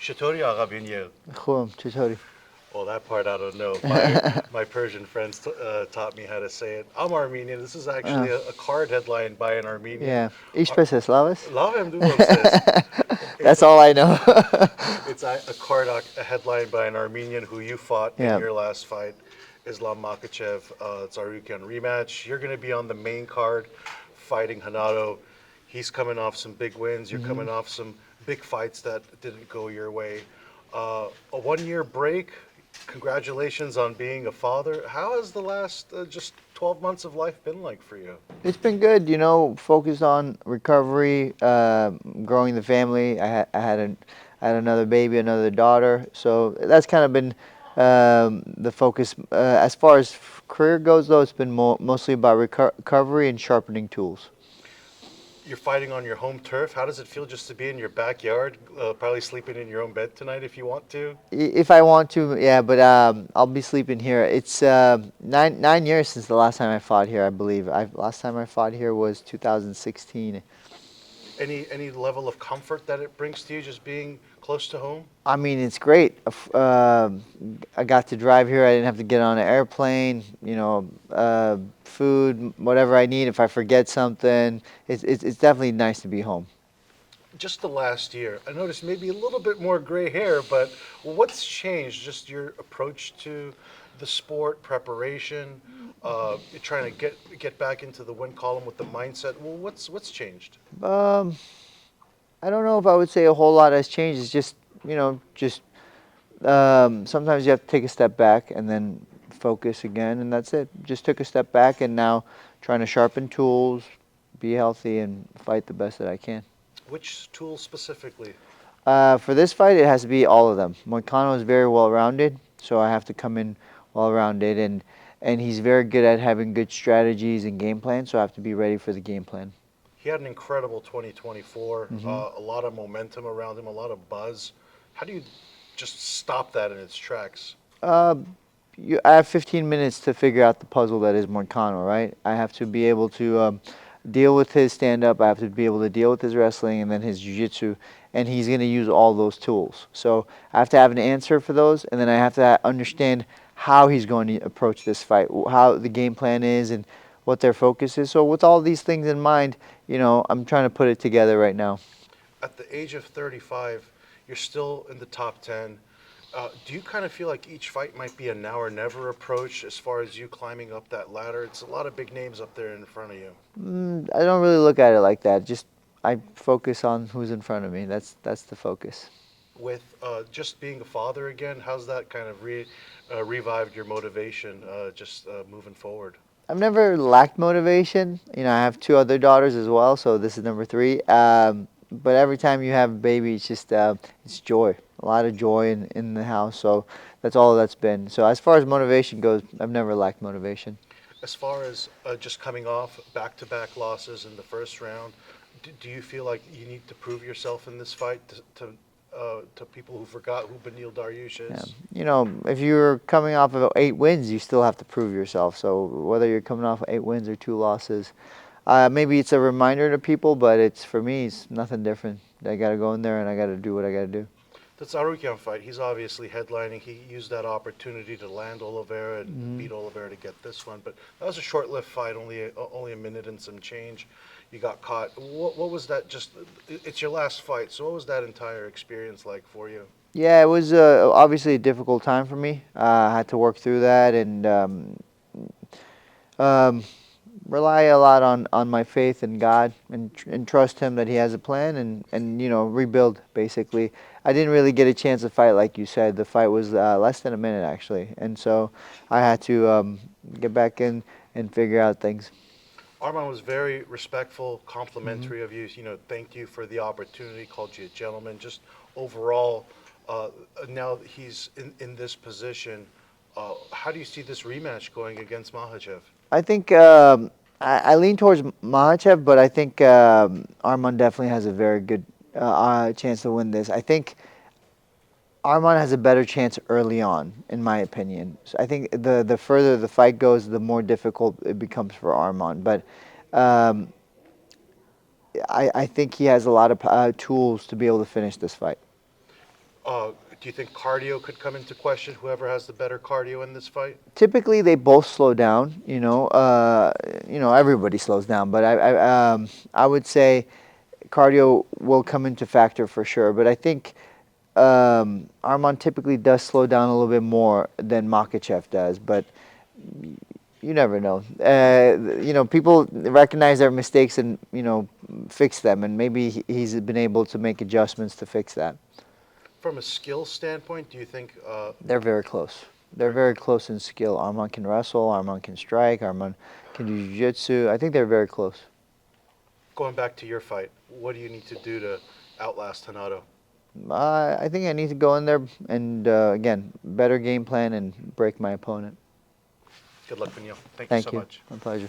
چطوری آقا بینیل? خوبم چطوری؟ Well, that part I don't know. My Persian friends taught me how to say it. I'm Armenian. This is Uh, actually a card headline by an Armenian. yeah. Ich Ar- spreche Slavisch. Lavem duvam says it's That's all I know. it's a card a headline by an Armenian who you fought in Yeah. your last fight, Islam Makhachev Tsarukyan rematch. You're going to be on the main card fighting Hanato. He's coming off some big wins. You're coming off some big fights that didn't go your way. A 1 year break. Congratulations on being a father. How has the last just 12 months of life been like for you? It's been good, focused on recovery, growing the family. I had another baby, another daughter, so that's kind of been the focus. As far as career goes, though, it's been mostly about recovery and sharpening tools. You're fighting on your home turf. How does it feel just to be in your backyard, probably sleeping in your own bed tonight if you want to? If I want to, yeah, but I'll be sleeping here. It's 9 years since the last time I fought here, I believe. Last time I fought here was 2016. Any level of comfort that it brings to you just being close to home? I mean, it's great. I got to drive here. I didn't have to get on an airplane. Food, whatever I need. If I forget something, it's definitely nice to be home. Just the last year, I noticed maybe a little bit more gray hair, but what's changed? Just your approach to the sport, preparation, you're trying to get back into the win column with the mindset. Well, what's changed? Um, I don't know if I would say a whole lot has changed. It's just sometimes you have to take a step back and then focus again, and that's it. Just took a step back, and now trying to sharpen tools, be healthy, and fight the best that I can. Which tools specifically? For this fight, it has to be all of them. Moicano is very well-rounded, so I have to come in well-rounded, and he's very good at having good strategies and game plans, so I have to be ready for the game plan. He had an incredible 2024, Hmm. a lot of momentum around him, a lot of buzz. How do you just stop that in its tracks? Uh, I have 15 minutes to figure out the puzzle that is Moicano, right? I have to be able to deal with his stand-up. I have to be able to deal with his wrestling and then his jiu-jitsu, and he's going to use all those tools. So I have to have an answer for those, and then I have to understand how he's going to approach this fight, how the game plan is, and what their focus is. So with all these things in mind, I'm trying to put it together right now. At the age of 35, you're still in the top 10. Do you kind of feel like each fight might be a now or never approach as far as you climbing up that ladder? It's a lot of big names up there in front of you. I don't really look at it like that. Just I focus on who's in front of me. That's the focus. With just being a father again, how's that kind of revived your motivation just moving forward? I've never lacked motivation. I have two other daughters as well, so this is number three. But every time you have a baby, it's just it's joy, a lot of joy in the house. So that's all that's been. So as far as motivation goes, I've never lacked motivation. As far as just coming off back-to-back losses in the first round, do you feel like you need to prove yourself in this fight to people who forgot who Beneil Dariush Yeah. is? If you're coming off of 8 wins, you still have to prove yourself. So whether you're coming off of 8 wins or 2 losses, maybe it's a reminder to people, but for me, it's nothing different. I got to go in there and I got to do what I got to do. The Tsarukyan fight, he's obviously headlining. He used that opportunity to land Oliveira and Hmm. beat Oliveira to get this one. But that was a short-lived fight, only a minute and some change. You got caught. What was that? It's your last fight. So what was that entire experience like for you? Yeah, it was obviously a difficult time for me. I had to work through that and um, rely a lot on my faith in God and trust Him that He has a plan and rebuild basically. I didn't really get a chance to fight like you said. The fight was less than a minute actually, and so I had to get back in and figure out things. Arman was very respectful, Hmm. complimentary of you. Thanked you for the opportunity, called you a gentleman. Just overall, uh, now that he's in this position, how do you see this rematch going against Makhachev? I think I lean towards Makhachev, but I think Arman definitely has a very good chance to win this. I think Arman has a better chance early on, in my opinion. So I think the further the fight goes, the more difficult it becomes for Arman. But um, I think he has a lot of tools to be able to finish this fight. Do you think cardio could come into question? Whoever has the better cardio in this fight? Typically, they both slow down. Everybody slows down, but I would say cardio will come into factor for sure. But I think Arman typically does slow down a little bit more than Makhachev does, but you never know. People recognize their mistakes and fix them, and maybe he's been able to make adjustments to fix that. From a skill standpoint, do you think They're very close. They're very close in skill. Arman can wrestle. Arman can strike. Arman can do jiu-jitsu. I think they're very close. going back to your fight, what do you need to do to outlast Hanato? I think I need to go in there and again, better game plan and break my opponent. Good luck, Beneil. Thank you Thank so you. much. My pleasure.